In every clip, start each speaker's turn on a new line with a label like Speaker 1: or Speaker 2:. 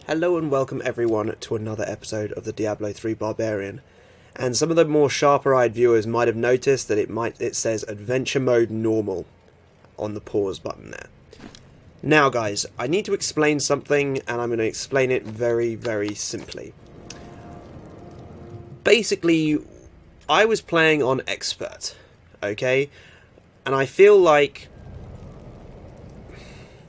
Speaker 1: Hello and welcome everyone to another episode of the Diablo 3 Barbarian. And some of the more sharper-eyed viewers might have noticed that it says Adventure Mode Normal on the pause button there. Now guys, I need to explain something, and I'm going to explain it very, very simply. Basically, I was playing on Expert, okay? And I feel like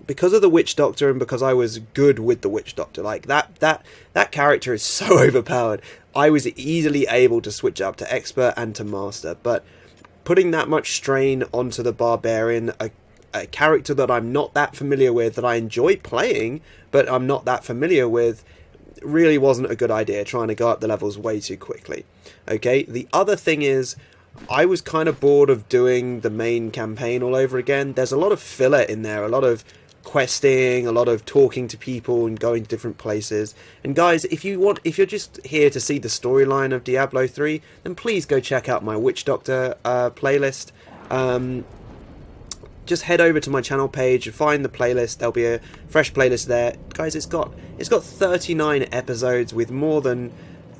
Speaker 1: because of the Witch Doctor and because I was good with the Witch Doctor, like that character is so overpowered, I was easily able to switch up to Expert and to Master. But putting that much strain onto the Barbarian, a character that I'm not that familiar with, that I enjoy playing, but I'm not that familiar with, really wasn't a good idea, trying to go up the levels way too quickly. Okay, the other thing is, I was kind of bored of doing the main campaign all over again. There's a lot of filler in there, a lot of questing, a lot of talking to people and going to different places. And guys, if you're just here to see the storyline of Diablo 3, then please go check out my Witch Doctor playlist. Just head over to my channel page, find the playlist. There'll be a fresh playlist there, guys. It's got 39 episodes with more than,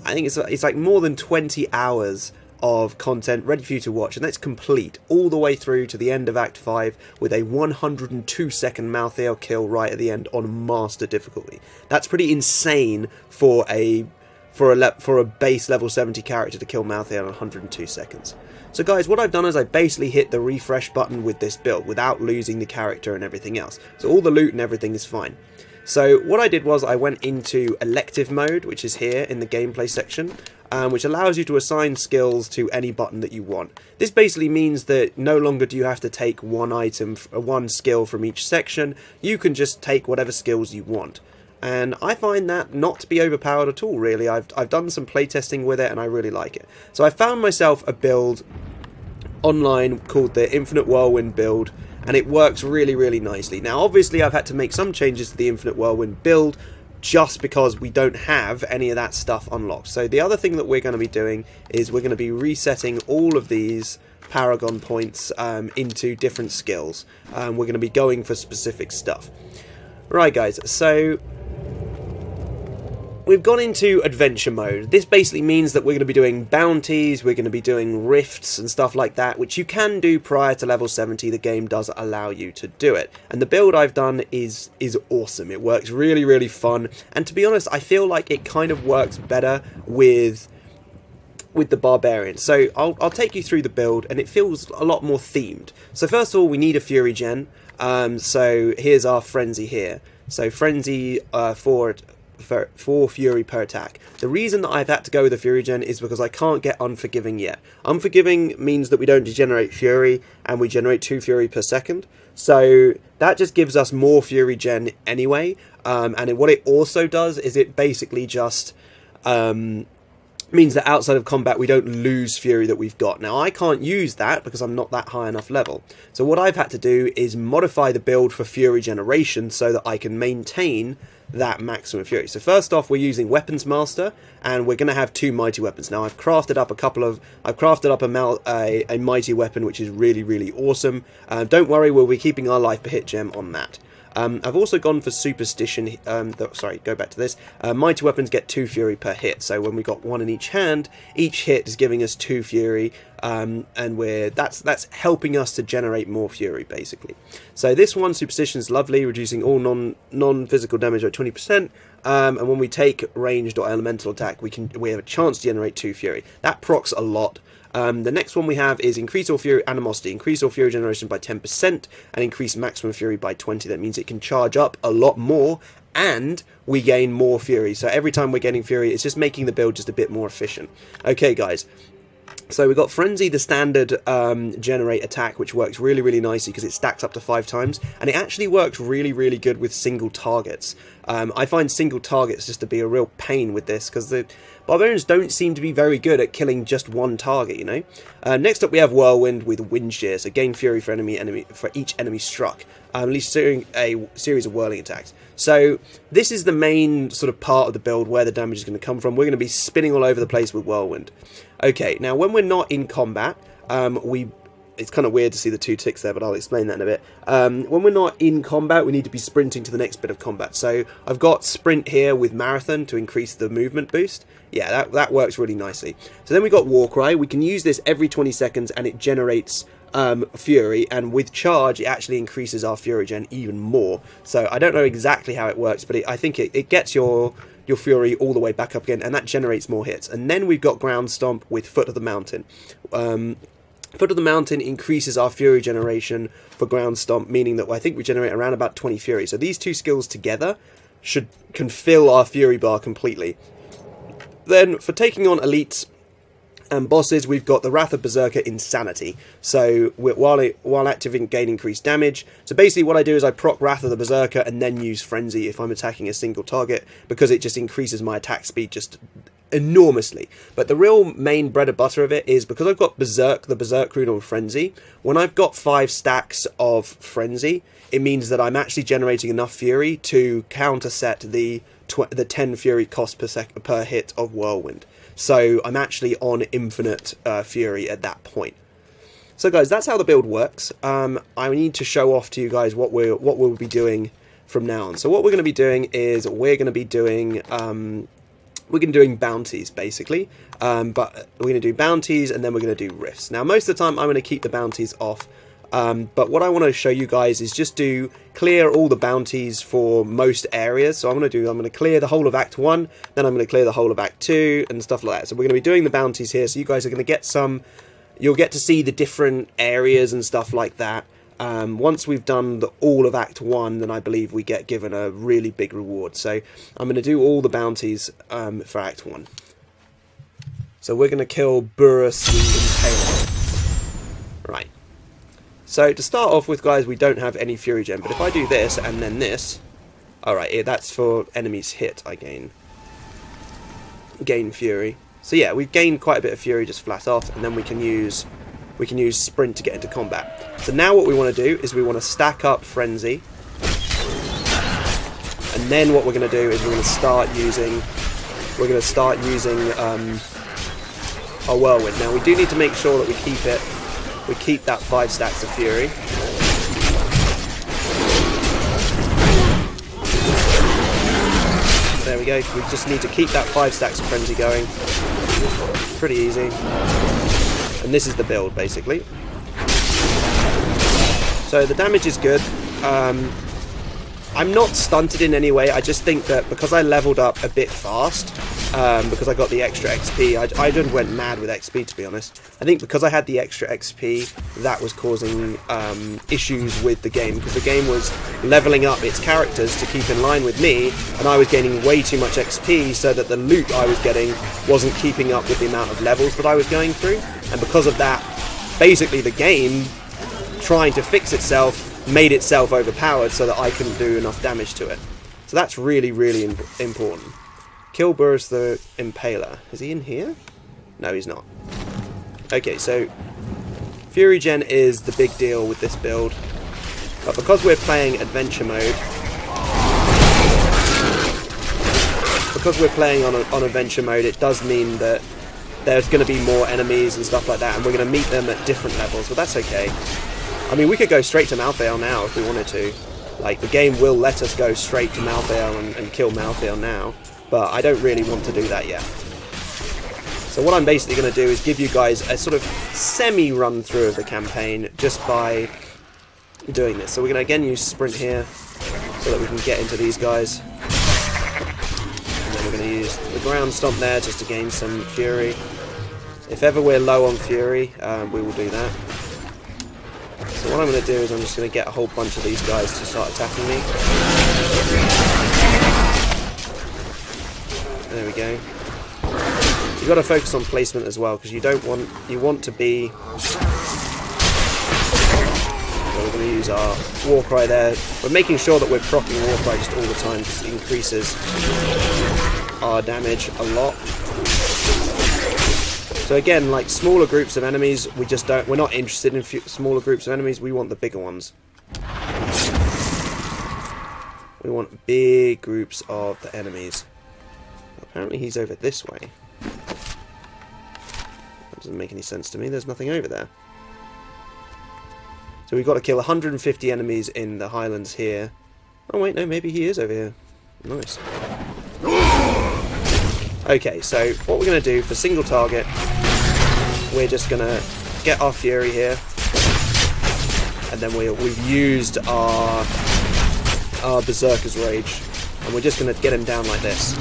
Speaker 1: I think it's like more than 20 hours of content ready for you to watch, and that's complete all the way through to the end of Act 5 with a 102-second Malthael kill right at the end on Master difficulty. That's pretty insane for a base level 70 character to kill Malthael in 102 seconds. So guys, what I've done is I basically hit the refresh button with this build without losing the character and everything else. So all the loot and everything is fine. So what I did was I went into elective mode, which is here in the gameplay section, which allows you to assign skills to any button that you want. This basically means that no longer do you have to take one skill from each section. You can just take whatever skills you want. And I find that not to be overpowered at all, really. I've done some playtesting with it and I really like it. So I found myself a build online called the Infinite Whirlwind build, and it works really, really nicely. Now, obviously, I've had to make some changes to the Infinite Whirlwind build just because we don't have any of that stuff unlocked. So the other thing that we're going to be doing is we're going to be resetting all of these Paragon points into different skills. We're going to be going for specific stuff. Right, guys, so we've gone into adventure mode. This basically means that we're going to be doing bounties, we're going to be doing rifts and stuff like that, which you can do prior to level 70. The game does allow you to do it. And the build I've done is awesome. It works really, really fun. And to be honest, I feel like it kind of works better with the Barbarian. So I'll take you through the build, and it feels a lot more themed. So first of all, we need a Fury gen. So here's our Frenzy here. So Frenzy for Fury per attack. The reason that I've had to go with the Fury gen is because I can't get Unforgiving yet. Unforgiving means that we don't degenerate Fury, and we generate 2 Fury per second. So that just gives us more Fury gen anyway. And what it also does is it basically just means that outside of combat we don't lose Fury that we've got. Now I can't use that because I'm not that high enough level. So what I've had to do is modify the build for Fury generation so that I can maintain that maximum Fury. So first off, we're using Weapons Master, and we're going to have 2 mighty weapons. Now I've crafted up a mighty weapon which is really, really awesome. Don't worry, we'll be keeping our life per hit gem on that. I've also gone for Superstition. Sorry, go back to this. Mighty weapons get 2 Fury per hit. So when we got 1 in each hand, each hit is giving us 2 Fury, and that's helping us to generate more Fury basically. So this one, Superstition, is lovely, reducing all non-physical damage by 20%. And when we take ranged or elemental attack, we have a chance to generate 2 Fury. That procs a lot. The next one we have is increase all Fury Animosity, increase all Fury generation by 10%, and increase maximum Fury by 20. That means it can charge up a lot more, and we gain more Fury. So every time we're getting Fury, it's just making the build just a bit more efficient. Okay, guys. So we've got Frenzy, the standard generate attack, which works really, really nicely because it stacks up to 5 times, and it actually works really, really good with single targets. I find single targets just to be a real pain with this because the Barbarians don't seem to be very good at killing just one target, you know. Next up we have Whirlwind with Wind Shear, so gain Fury for each enemy struck, at least during a series of whirling attacks. So this is the main sort of part of the build where the damage is going to come from. We're going to be spinning all over the place with Whirlwind. Okay, now when we're not in combat, we it's kind of weird to see the 2 ticks there, but I'll explain that in a bit. When we're not in combat, we need to be sprinting to the next bit of combat. So I've got sprint here with marathon to increase the movement boost. Yeah, that works really nicely. So then we got Warcry. We can use this every 20 seconds and it generates Fury, and with charge it actually increases our Fury gen even more. So I don't know exactly how it works, but I think it gets your Fury all the way back up again, and that generates more hits. And then we've got Ground Stomp with Foot of the Mountain. Foot of the Mountain increases our Fury generation for Ground Stomp, meaning that I think we generate around about 20 Fury. So these 2 skills together can fill our Fury bar completely. Then for taking on elites and bosses, we've got the Wrath of Berserker Insanity. So while active, it gain increased damage. So basically what I do is I proc Wrath of the Berserker and then use Frenzy if I'm attacking a single target, because it just increases my attack speed just enormously. But the real main bread and butter of it is because I've got the Berserk rune on Frenzy. When I've got 5 stacks of Frenzy, it means that I'm actually generating enough Fury to counterset the 10 Fury cost per hit of Whirlwind. So I'm actually on infinite Fury at that point. So guys, that's how the build works. I need to show off to you guys what we'll be doing from now on. So what we're going to be doing is we're going to be doing bounties basically, but we're going to do bounties and then we're going to do rifts. Now most of the time I'm going to keep the bounties off, but what I want to show you guys is just to clear all the bounties for most areas. So I'm going to clear the whole of Act 1, then I'm going to clear the whole of Act 2 and stuff like that. So we're going to be doing the bounties here, so you guys are going to get you'll get to see the different areas and stuff like that. Once we've done all of Act 1, then I believe we get given a really big reward. So I'm going to do all the bounties for Act 1. So we're going to kill Burrus the Impaler. Right. So to start off with, guys, we don't have any Fury Gem, but if I do this and then this... Alright, that's for enemies hit, I gain Fury. So yeah, we've gained quite a bit of Fury just flat off, and then we can use Sprint to get into combat. So now what we want to do is we want to stack up Frenzy, and then what we're going to do is we're going to start using our Whirlwind. Now we do need to make sure that we keep that 5 stacks of Fury. There we go. We just need to keep that 5 stacks of Frenzy going. Pretty easy. And this is the build, basically. So the damage is good. I'm not stunted in any way. I just think that because I leveled up a bit fast, because I got the extra XP, I just went mad with XP, to be honest. I think because I had the extra XP, that was causing issues with the game, because the game was leveling up its characters to keep in line with me, and I was gaining way too much XP, so that the loot I was getting wasn't keeping up with the amount of levels that I was going through. And because of that, basically the game, trying to fix itself, made itself overpowered so that I couldn't do enough damage to it. So that's really, really important. Kill Burrus the Impaler. Is he in here? No, he's not. Okay, so Fury Gen is the big deal with this build. But because we're playing adventure mode, on adventure mode, it does mean that there's going to be more enemies and stuff like that, and we're going to meet them at different levels, but that's okay. I mean, we could go straight to Malthael now if we wanted to. Like, the game will let us go straight to Malthael and kill Malthael now, but I don't really want to do that yet. So what I'm basically going to do is give you guys a sort of semi-run through of the campaign just by doing this. So we're going to again use Sprint here so that we can get into these guys. And then we're going to use the Ground Stomp there just to gain some Fury. If ever we're low on Fury, we will do that. So what I'm going to do is I'm just going to get a whole bunch of these guys to start attacking me. There we go. You've got to focus on placement as well, because you want to be... So we're going to use our Warcry there. We're making sure that we're proccing Warcry just all the time, because it increases our damage a lot. So again, like smaller groups of enemies, we're not interested in smaller groups of enemies, we want the bigger ones. We want big groups of the enemies. Apparently he's over this way. That doesn't make any sense to me, there's nothing over there. So we've got to kill 150 enemies in the highlands here. Oh wait, no, maybe he is over here. Nice. Okay, so what we're going to do for single target, we're just going to get our Fury here. And then we've used our Berserker's Rage. And we're just going to get him down like this.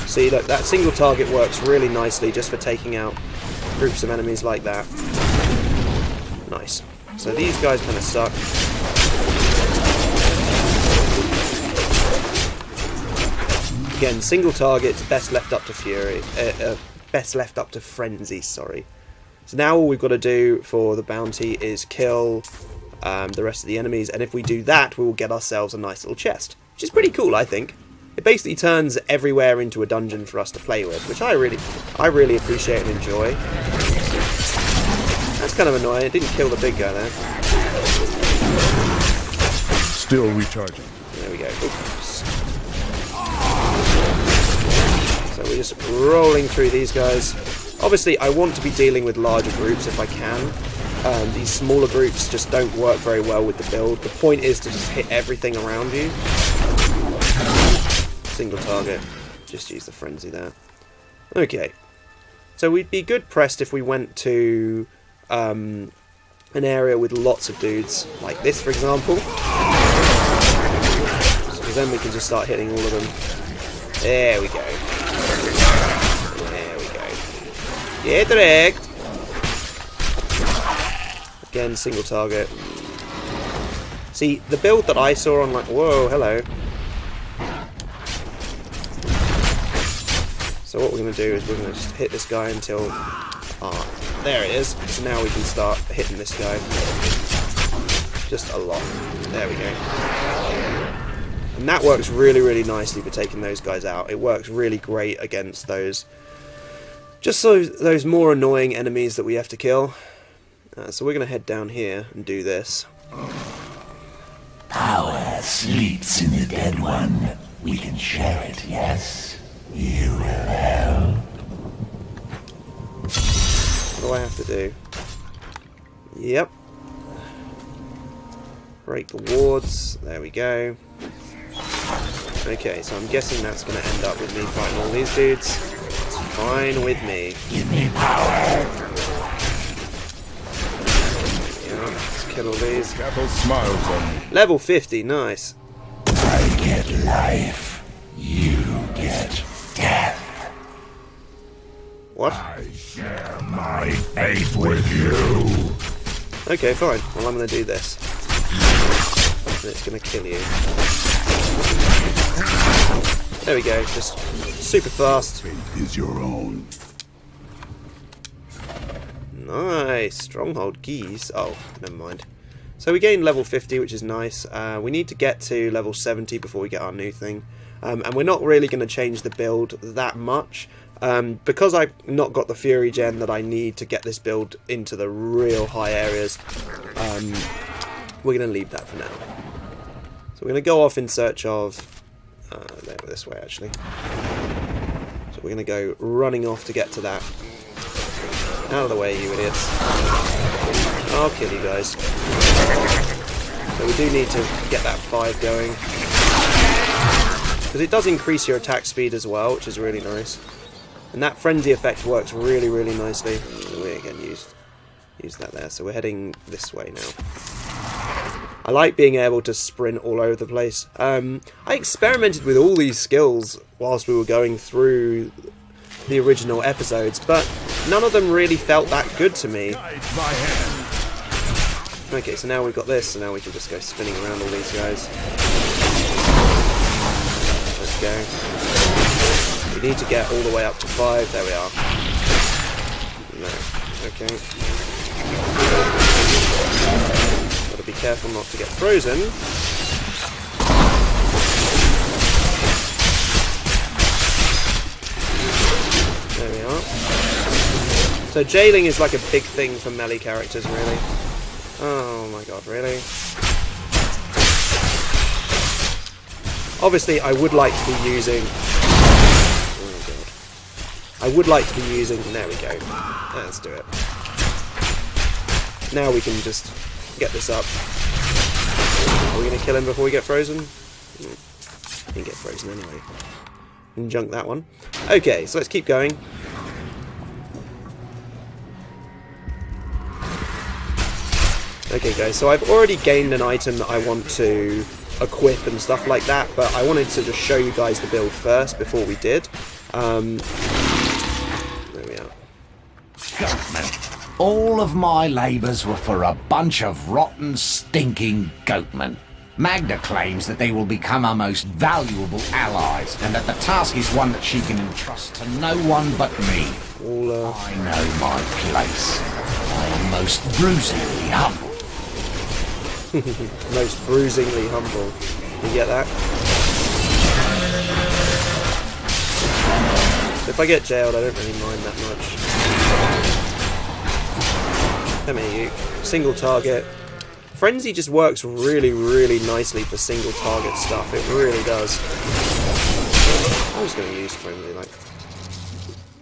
Speaker 1: See, look, that single target works really nicely just for taking out groups of enemies like that. Nice. So these guys kind of suck. Again, single targets, best left up to Fury. Best left up to Frenzy, sorry. So now all we've got to do for the bounty is kill the rest of the enemies, and if we do that, we will get ourselves a nice little chest, which is pretty cool, I think. It basically turns everywhere into a dungeon for us to play with, which I really appreciate and enjoy. That's kind of annoying. It didn't kill the big guy there.
Speaker 2: Still recharging.
Speaker 1: There we go. Oops. So we're just rolling through these guys. Obviously, I want to be dealing with larger groups if I can. These smaller groups just don't work very well with the build. The point is to just hit everything around you. Single target. Just use the frenzy there. Okay. So we'd be good pressed if we went to an area with lots of dudes, like this, for example. Because then we can just start hitting all of them. There we go. There we go. Get wrecked. Again, single target. See, the build that I saw on, like, whoa, hello. So what we're going to do is we're going to just hit this guy until... Ah, there it is. So now we can start hitting this guy. Just a lot. There we go. And that works really, really nicely for taking those guys out. It works really great against those... just those more annoying enemies that we have to kill. So we're going to head down here and do this.
Speaker 3: Power sleeps in the dead one. We can share it, yes? You will help.
Speaker 1: What do I have to do? Yep. Break the wards. There we go. Okay, so I'm guessing that's going to end up with me fighting all these dudes. It's fine with me.
Speaker 3: Give me power.
Speaker 1: Let's kill all these.
Speaker 2: Capo smiles on me.
Speaker 1: Level 50, nice.
Speaker 3: I get life. You get death.
Speaker 1: What?
Speaker 3: I share my fate with you.
Speaker 1: Okay, fine. Well, I'm going to do this. And it's going to kill you. There we go. Just super fast.
Speaker 3: Fate is your own.
Speaker 1: Nice. Stronghold keys. Oh, never mind. So we gained level 50, which is nice. We need to get to level 70 before we get our new thing. And we're not really going to change the build that much. Because I've not got the Fury Gen that I need to get this build into the real high areas, we're going to leave that for now. So we're going to go off in search of... this way, actually. So we're going to go running off to get to that. Out of the way, you idiots. I'll kill you guys. So we do need to get that 5 going. Because it does increase your attack speed as well, which is really nice. And that frenzy effect works really, really nicely. So we again use that there. So we're heading this way now. I like being able to sprint all over the place. I experimented with all these skills whilst we were going through the original episodes, but none of them really felt that good to me. Okay, so now we've got this, so now we can just go spinning around all these guys. Let's go. We need to get all the way up to 5. There we are. No. Okay. Gotta be careful not to get frozen. There we are. So jailing is like a big thing for melee characters, really. Oh my god, really? Obviously, I would like to be using... Oh god. I would like to be using... There we go. Let's do it. Now we can just get this up. Are we going to kill him before we get frozen? He can get frozen anyway. We can junk that one. Okay, so let's keep going. Okay guys, so I've already gained an item that I want to equip and stuff like that, but I wanted to just show you guys the build first before we did. There we are.
Speaker 3: Goatman. All of my labours were for a bunch of rotten, stinking goatmen. Magda claims that they will become our most valuable allies, and that the task is one that she can entrust to no one but me. I know my place. I am most bruisingly humble.
Speaker 1: Most bruisingly humble. You get that? If I get jailed, I don't really mind that much. Come here, you. Single target. Frenzy just works really, really nicely for single target stuff. It really does. I'm just going to use Frenzy. Like,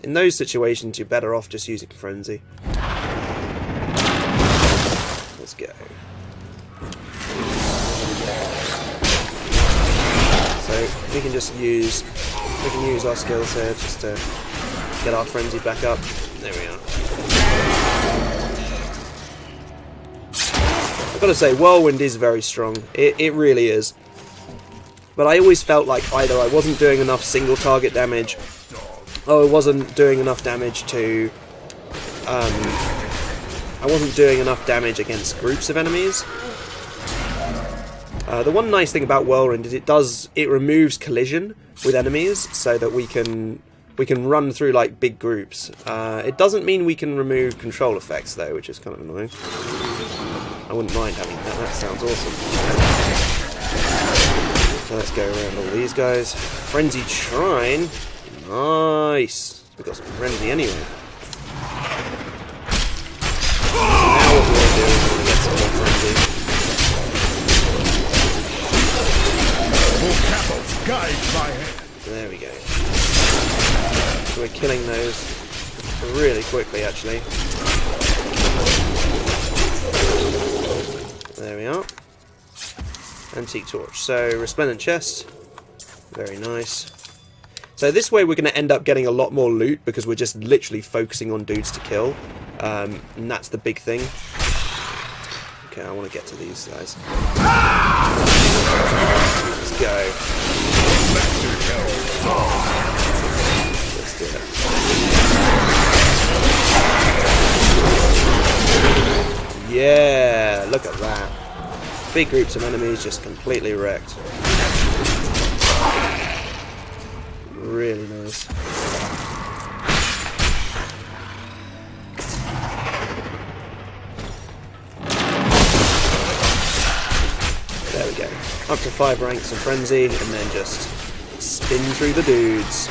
Speaker 1: in those situations, you're better off just using Frenzy. Let's go. So we can just use our skills here just to get our Frenzy back up. There we are. I've got to say, Whirlwind is very strong. It really is. But I always felt like either I wasn't doing enough single target damage, or I wasn't doing enough damage to... I wasn't doing enough damage against groups of enemies. The one nice thing about Whirlwind is it removes collision with enemies, so that we can run through like big groups. It doesn't mean we can remove control effects though, which is kind of annoying. I wouldn't mind having that. That sounds awesome. So let's go around all these guys. Frenzy Shrine. Nice. We've got some Frenzy anyway. So now what we want to do is we want to get some more Frenzy. There we go. So we're killing those really quickly, actually. There we are. Antique torch. So, resplendent chest. Very nice. So this way we're going to end up getting a lot more loot because we're just literally focusing on dudes to kill. And that's the big thing. Okay, I want to get to these guys. Let's go. Let's do it. Yeah, look at that. Big groups of enemies just completely wrecked. Really nice. There we go. Up to 5 ranks of Frenzy, and then just spin through the dudes.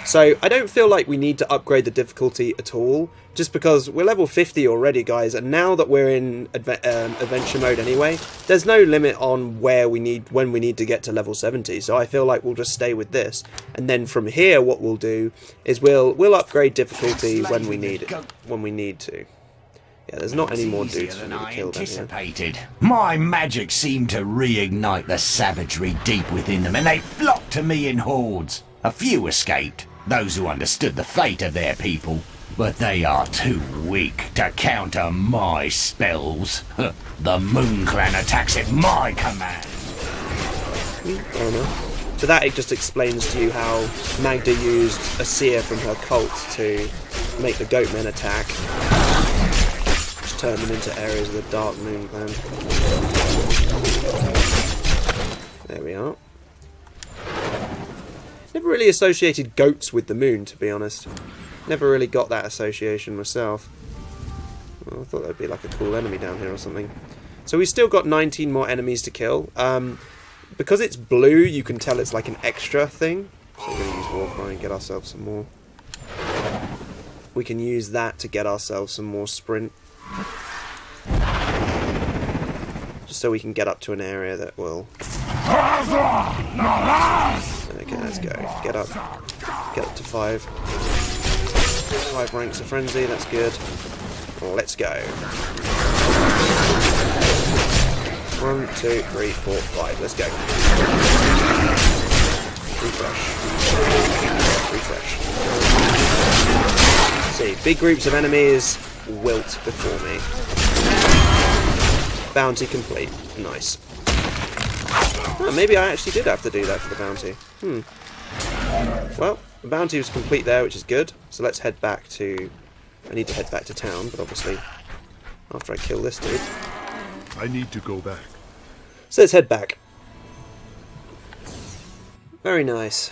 Speaker 1: So, I don't feel like we need to upgrade the difficulty at all, just because we're level 50 already, guys, and now that we're in adventure mode anyway, there's no limit on when we need to get to level 70, so I feel like we'll just stay with this. And then from here, what we'll do is we'll upgrade difficulty when we need to. Yeah, there's not any more dudes for me to kill down here.
Speaker 3: My magic seemed to reignite the savagery deep within them, and they flocked to me in hordes. A few escaped, those who understood the fate of their people, but they are too weak to counter my spells. The Moon Clan attacks at my command.
Speaker 1: Oh no. So that it just explains to you how Magda used a seer from her cult to make the Goatmen attack. Just turn them into areas of the Dark Moon Clan. There we are. Never really associated goats with the moon, to be honest. Never really got that association myself. Well, I thought that'd be like a cool enemy down here or something. So we've still got 19 more enemies to kill. Because it's blue, you can tell it's like an extra thing. So we're going to use Warcry and get ourselves some more. We can use that to get ourselves some more sprint. Just so we can get up to an area that will... Okay, let's go. Get up to 5. 5 ranks of frenzy, that's good. Let's go. 1, 2, 3, 4, 5. Let's go. Refresh. Refresh. See, big groups of enemies wilt before me. Bounty complete. Nice. Oh, maybe I actually did have to do that for the bounty. Well, the bounty was complete there, which is good. So let's head back to... I need to head back to town, but obviously after I kill this dude.
Speaker 2: I need to go back.
Speaker 1: So let's head back. Very nice.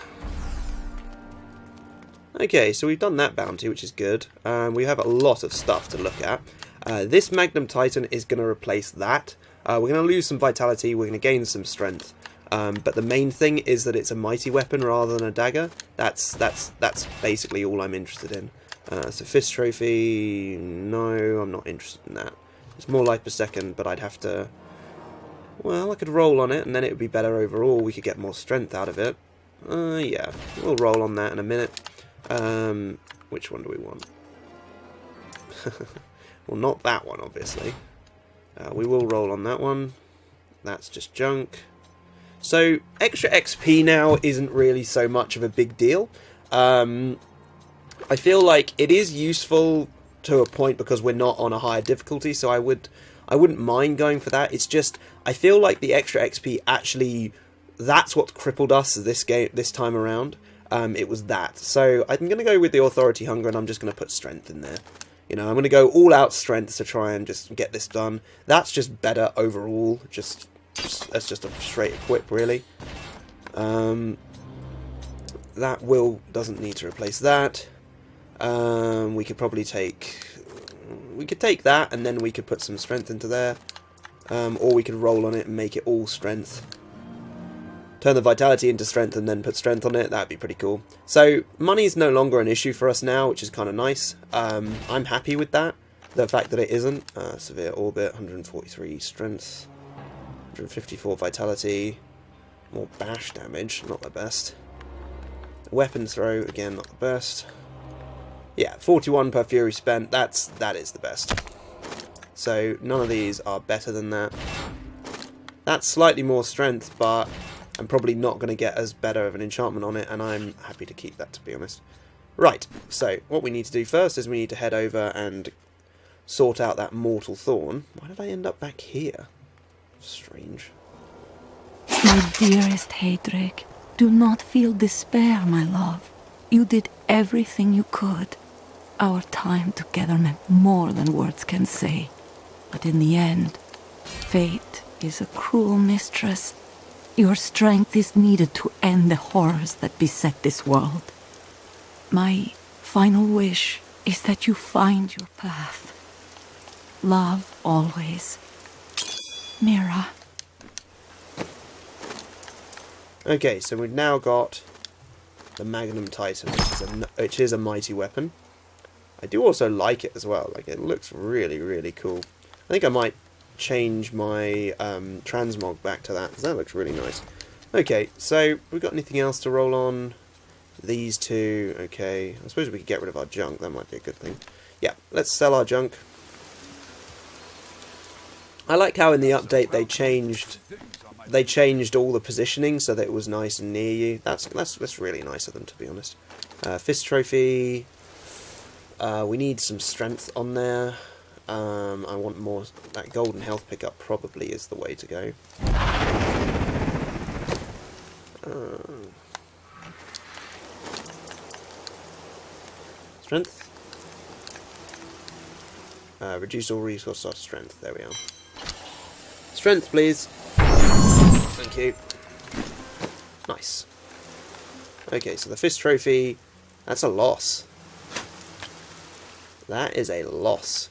Speaker 1: Okay, so we've done that bounty, which is good. We have a lot of stuff to look at. This Magnum Titan is going to replace that. We're going to lose some vitality, we're going to gain some strength. But the main thing is that it's a mighty weapon rather than a dagger. That's basically all I'm interested in. So Fist Trophy, no, I'm not interested in that. It's more life per second, but I'd have to... Well, I could roll on it, and then it would be better overall. We could get more strength out of it. Yeah, we'll roll on that in a minute. Which one do we want? Well, not that one, obviously. We will roll on that one. That's just junk. So, extra XP now isn't really so much of a big deal. I feel like it is useful to a point because we're not on a higher difficulty, so I wouldn't mind going for that. It's just, I feel like the extra XP actually, that's what crippled us this time around. It was that. So I'm going to go with the Authority Hunger, and I'm just going to put Strength in there. You know, I'm going to go all out Strength to try and just get this done. That's just better overall. That's just a straight equip, really. That will doesn't need to replace that. We could probably take... We could take that, and then we could put some strength into there. Or we could roll on it and make it all strength. Turn the vitality into strength and then put strength on it. That'd be pretty cool. So, money's no longer an issue for us now, which is kind of nice. I'm happy with that. The fact that it isn't. Severe Orbit, 143 strength. 154 vitality. More bash damage, not the best. Weapon throw, again, not the best. Yeah, 41 per fury spent, that is the best. So, none of these are better than that. That's slightly more strength, but I'm probably not going to get as better of an enchantment on it, and I'm happy to keep that, to be honest. Right, so, what we need to do first is we need to head over and sort out that Mortal Thorn. Why did I end up back here? Strange.
Speaker 4: My dearest Heydrich, do not feel despair, my love. You did everything you could. Our time together meant more than words can say. But in the end, fate is a cruel mistress. Your strength is needed to end the horrors that beset this world. My final wish is that you find your path. Love always. Mira.
Speaker 1: Okay, so we've now got the Magnum Titan, which is a mighty weapon. I do also like it as well. Like, it looks really, really cool. I think I might change my transmog back to that, because that looks really nice. Okay, so we got anything else to roll on? These two, okay. I suppose we could get rid of our junk. That might be a good thing. Yeah, let's sell our junk. I like how in the update they changed all the positioning so that it was nice and near you. That's really nice of them, to be honest. Fist Trophy. We need some strength on there. I want more. That golden health pickup probably is the way to go. Strength. Reduce all resource of strength. There we are. Strength, please. Thank you. Nice. Okay, so the Fist Trophy, that's a loss. That is a loss.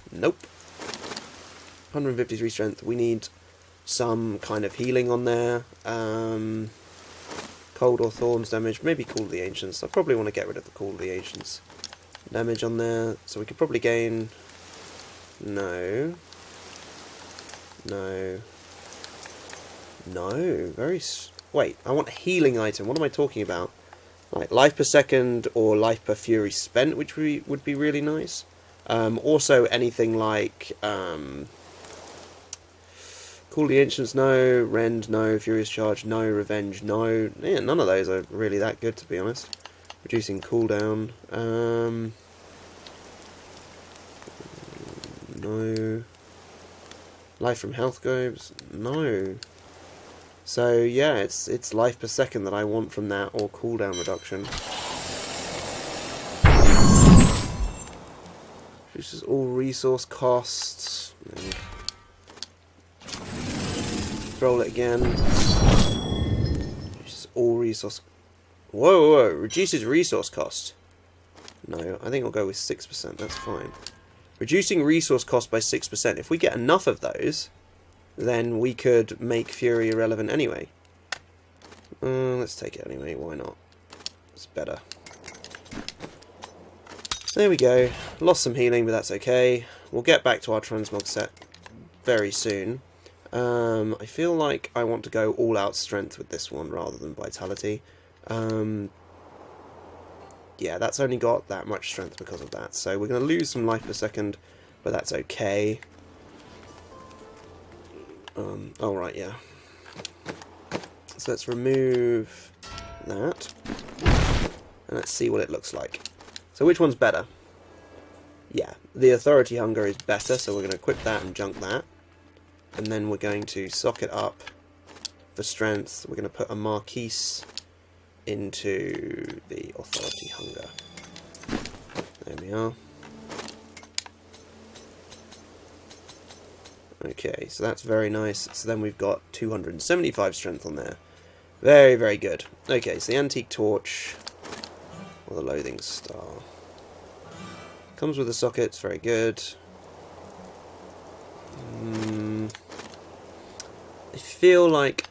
Speaker 1: Nope. 153 strength. We need some kind of healing on there. Cold or Thorns damage. Maybe Call of the Ancients. I probably want to get rid of the Call of the Ancients damage on there. So we could probably gain... No. No. No. Wait, I want a healing item. What am I talking about? like life per second or life per fury spent, which would be really nice. Also anything like Call the Ancients, no. Rend, no. Furious Charge, no. Revenge, no. Yeah, none of those are really that good, to be honest. Reducing cooldown, no. Life from health globes, no. So yeah, it's life per second that I want from that, or cooldown reduction. Reduces all resource costs. Roll it again. Reduces all resource. Whoa. Reduces resource cost. No, I think I'll go with 6%. That's fine. Reducing resource cost by 6%. If we get enough of those, then we could make Fury irrelevant anyway. Let's take it anyway. Why not? It's better. There we go. Lost some healing, but that's okay. We'll get back to our transmog set very soon. I feel like I want to go all-out strength with this one rather than vitality. Yeah, that's only got that much strength because of that. So we're going to lose some life per second, but that's okay. Oh, right, yeah. So let's remove that. And let's see what it looks like. So which one's better? Yeah, the Authority Hunger is better, so we're going to equip that and junk that. And then we're going to socket up for strength. We're going to put a Marquise into the Authority Hunger. There we are. Okay, so that's very nice. So then we've got 275 strength on there. Very, very good. Okay, so the Antique Torch, or the Loathing Star. Comes with the sockets, very good. I feel like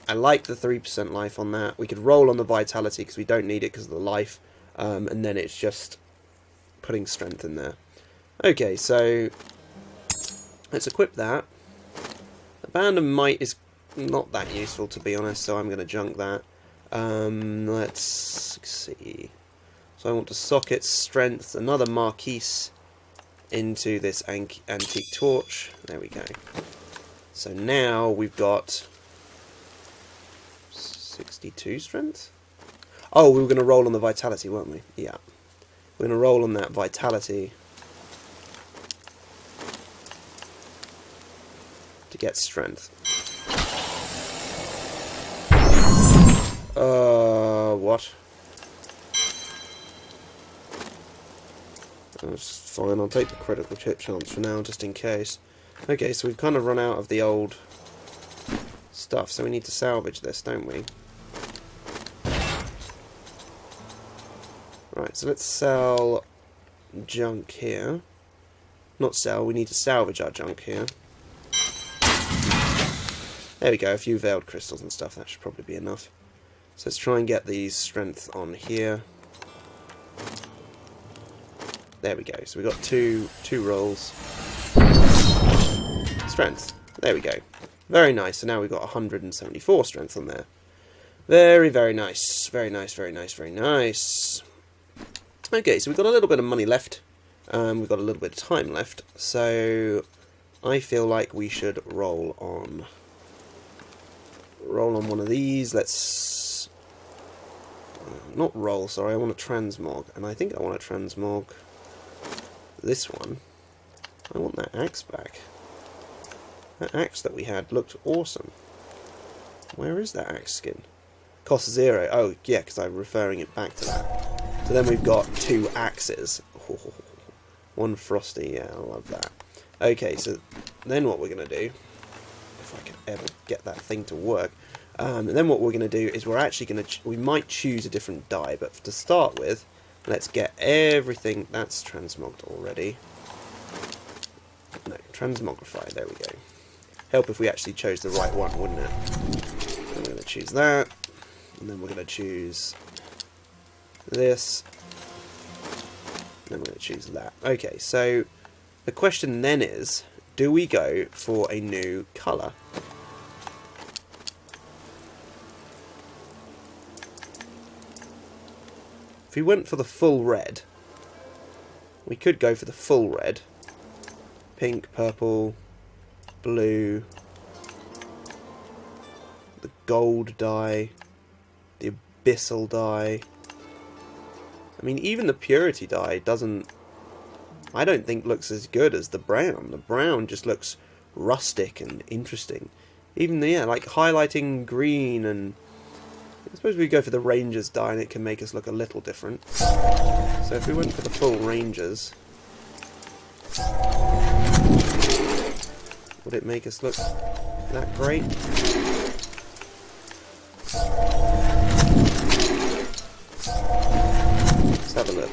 Speaker 1: I like the 3% life on that. We could roll on the vitality because we don't need it because of the life. And then it's just putting strength in there. Okay, so let's equip that. The Band of Might is not that useful, to be honest, so I'm going to junk that. Let's see. So I want to socket strength, another Marquise into this Antique Torch. There we go. So now we've got 62 strength? Oh, we were going to roll on the vitality, weren't we? Yeah. We're going to roll on that vitality to get strength. What? That's fine, I'll take the critical hit chance for now, just in case. Okay, so we've kind of run out of the old stuff, so we need to salvage this, don't we? Right, so let's sell junk here. Not sell, we need to salvage our junk here. There we go, a few veiled crystals and stuff, that should probably be enough. So let's try and get these strength on here. There we go, so we've got two rolls. Strength, there we go. Very nice, so now we've got 174 strength on there. Very, very nice. Very nice, very nice, very nice. Okay, so we've got a little bit of money left. We've got a little bit of time left. So I feel like we should roll on one of these. Let's not roll, sorry, I want to transmog. And I think I want to transmog this one. I want that axe back. That axe that we had looked awesome. Where is that axe skin? Cost 0. Oh, yeah, because I'm referring it back to that. So then we've got 2 axes. Oh, one frosty, yeah, I love that. Okay, so then what we're going to do, if I can ever get that thing to work, and then what we're going to do is we're actually going to, we might choose a different die, but to start with, let's get everything, that's transmogged already. No, transmogrify, there we go. Help if we actually chose the right one, wouldn't it? I'm going to choose that, and then we're going to choose this, and then we're going to choose that. Okay, so the question then is, do we go for a new colour? If we went for the full red, we could go for the full red. Pink, purple, blue, the gold dye, the abyssal dye. I mean, even the purity dye doesn't, I don't think looks as good as the brown. The brown just looks rustic and interesting. Even, yeah, like highlighting green, and I suppose we go for the Rangers dye and it can make us look a little different. So if we went for the full Rangers, would it make us look that great? Let's have a look.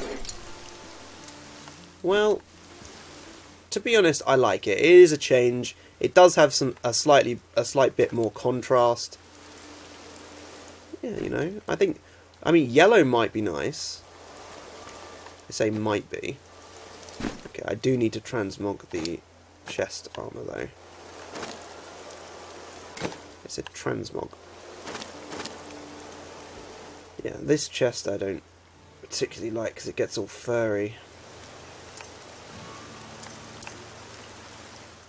Speaker 1: Well, to be honest, I like it. It is a change. It does have a slight bit more contrast. Yeah, you know, I mean, yellow might be nice. I say might be. Okay, I do need to transmog the chest armor though. I said transmog. Yeah, this chest I don't particularly like because it gets all furry.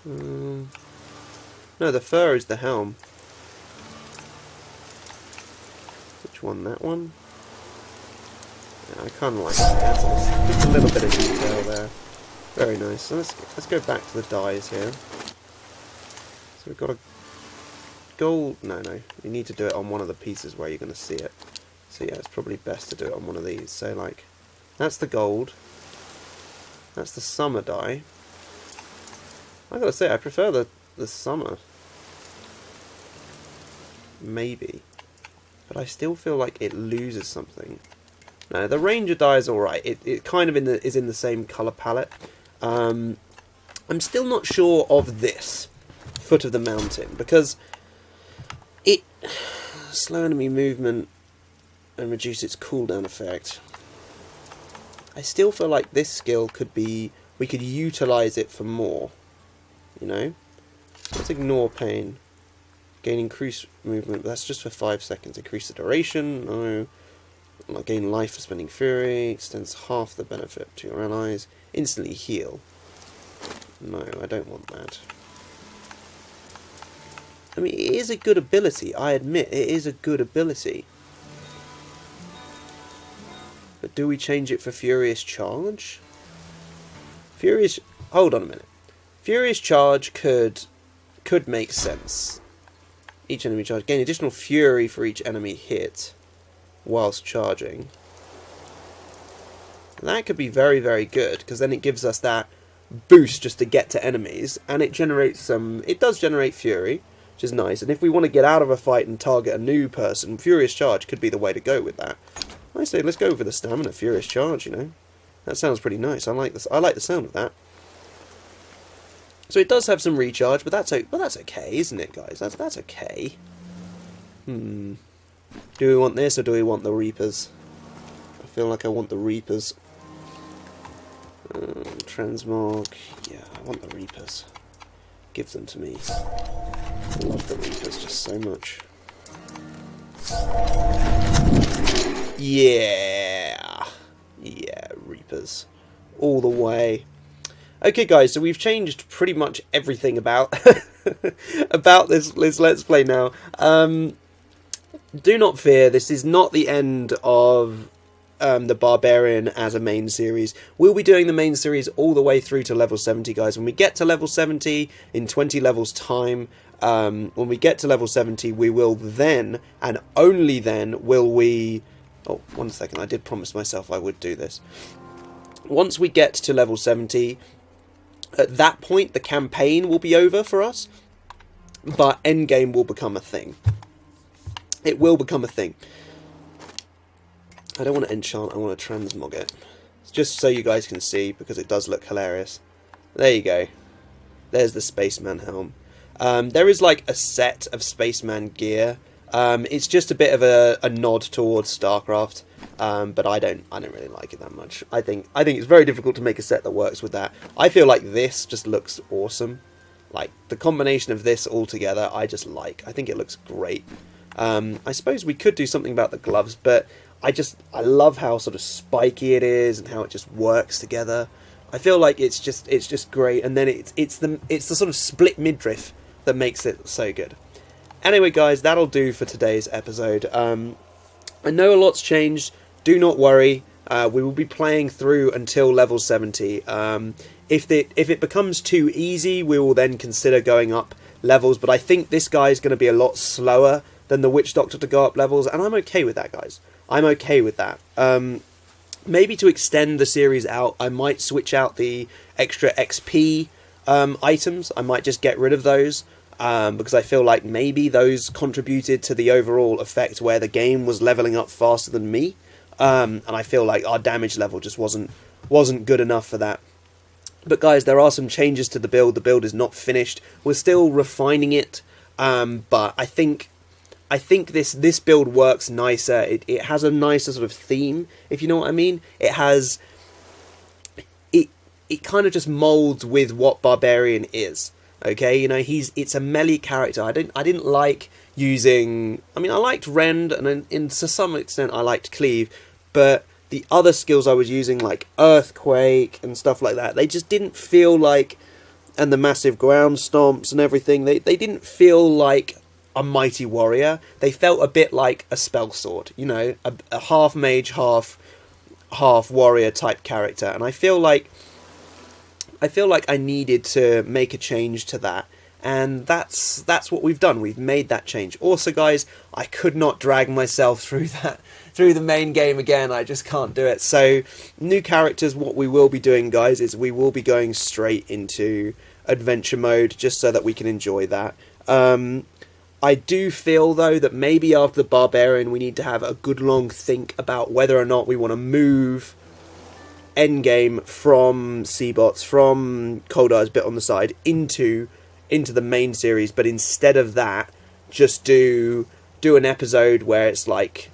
Speaker 1: No, the fur is the helm. Which one? That one? Yeah, I kind of like that. Just a little bit of detail there. Very nice. So let's go back to the dyes here. So we've got a gold. No, you need to do it on one of the pieces where you're going to see it. So yeah, it's probably best to do it on one of these. So like, that's the gold. That's the summer dye. I gotta say, I prefer the summer. Maybe. But I still feel like it loses something. No, the Ranger dye is alright. It kind of is in the same colour palette. I'm still not sure of this Foot of the Mountain, because it slow enemy movement and reduce its cooldown effect. I still feel like this skill could be, we could utilise it for more. You know? Let's ignore pain. Gain increased movement, but that's just for 5 seconds. Increase the duration, no. Gain life for spending fury, extends half the benefit to your allies. Instantly heal. No, I don't want that. I mean, it is a good ability, I admit, it is a good ability. But do we change it for Furious Charge? Hold on a minute. Furious Charge could make sense. Each enemy charge. Gain additional fury for each enemy hit whilst charging. That could be very, very good, because then it gives us that boost just to get to enemies, and it generates some. It does generate fury, which is nice. And if we want to get out of a fight and target a new person, Furious Charge could be the way to go with that. I say let's go for the stamina Furious Charge. You know, that sounds pretty nice. I like this. I like the sound of that. So it does have some recharge, but that's okay, isn't it, guys? That's okay. Do we want this, or do we want the Reapers? I feel like I want the Reapers. Transmog. Yeah, I want the Reapers. Give them to me. I love the Reapers just so much. Yeah. Yeah, Reapers. All the way. Okay, guys, so we've changed pretty much everything about about this Let's Play now. Do not fear, this is not the end of the Barbarian as a main series. We'll be doing the main series all the way through to level 70, guys. When we get to level 70, in 20 levels time, when we get to level 70, we will then, and only then, will we... Oh, 1 second, I did promise myself I would do this. Once we get to level 70... At that point, the campaign will be over for us, but endgame will become a thing. It will become a thing. I don't want to enchant, I want to transmog it. Just so you guys can see, because it does look hilarious. There you go. There's the Spaceman helm. There is like a set of Spaceman gear. It's just a bit of a nod towards StarCraft. But I don't really like it that much. I think it's very difficult to make a set that works with that. I feel like this just looks awesome. Like the combination of this all together, I just like. I think it looks great. I suppose we could do something about the gloves, but I love how sort of spiky it is and how it just works together. I feel like it's just great, and then it's the sort of split midriff that makes it so good. Anyway, guys, that'll do for today's episode. I know a lot's changed. Do not worry. We will be playing through until level 70. If it becomes too easy, we will then consider going up levels. But I think this guy's going to be a lot slower than the Witch Doctor to go up levels, and I'm okay with that, guys. I'm okay with that. Maybe to extend the series out, I might switch out the extra XP items. I might just get rid of those, because I feel like maybe those contributed to the overall effect where the game was leveling up faster than me. And I feel like our damage level just wasn't good enough for that. But guys, there are some changes to the build. The build is not finished. We're still refining it, but I think this build works nicer. It has a nicer sort of theme, if you know what I mean. It kind of just molds with what Barbarian is. Okay, you know, it's a melee character. I didn't like using. I mean, I liked Rend, and to some extent I liked Cleave, but the other skills I was using, like Earthquake and stuff like that, they just didn't feel like, and the massive ground stomps and everything, they didn't feel like a mighty warrior. They felt a bit like a spell sword, you know, a half mage, half warrior type character, and I feel like I needed to make a change to that, and that's what we've done. We've made that change. Also, guys, I could not drag myself through the main game again. I just can't do it. So, new characters. What we will be doing, guys, is we will be going straight into adventure mode, just so that we can enjoy that. I do feel, though, that maybe after the Barbarian we need to have a good long think about whether or not we want to move endgame from Seabots, from Coldire's bit on the side, into the main series, but instead of that, just do an episode where it's like,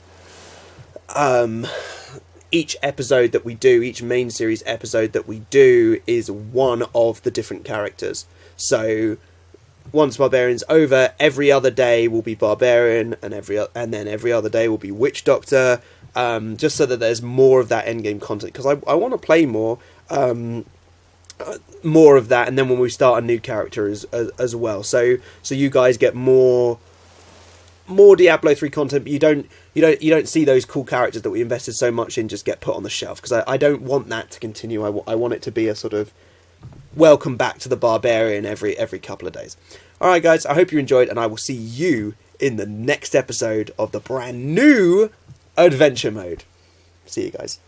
Speaker 1: each episode that we do, each main series episode that we do, is one of the different characters. So once Barbarian's over, every other day will be Barbarian, and then every other day will be Witch Doctor, just so that there's more of that endgame content, because I want to play more of that, and then when we start a new character as well, so you guys get more Diablo 3 content, but you don't see those cool characters that we invested so much in just get put on the shelf, because I don't want that to continue. I want it to be a sort of welcome back to the Barbarian every couple of days. Alright guys, I hope you enjoyed, and I will see you in the next episode of the brand new Adventure Mode. See you guys.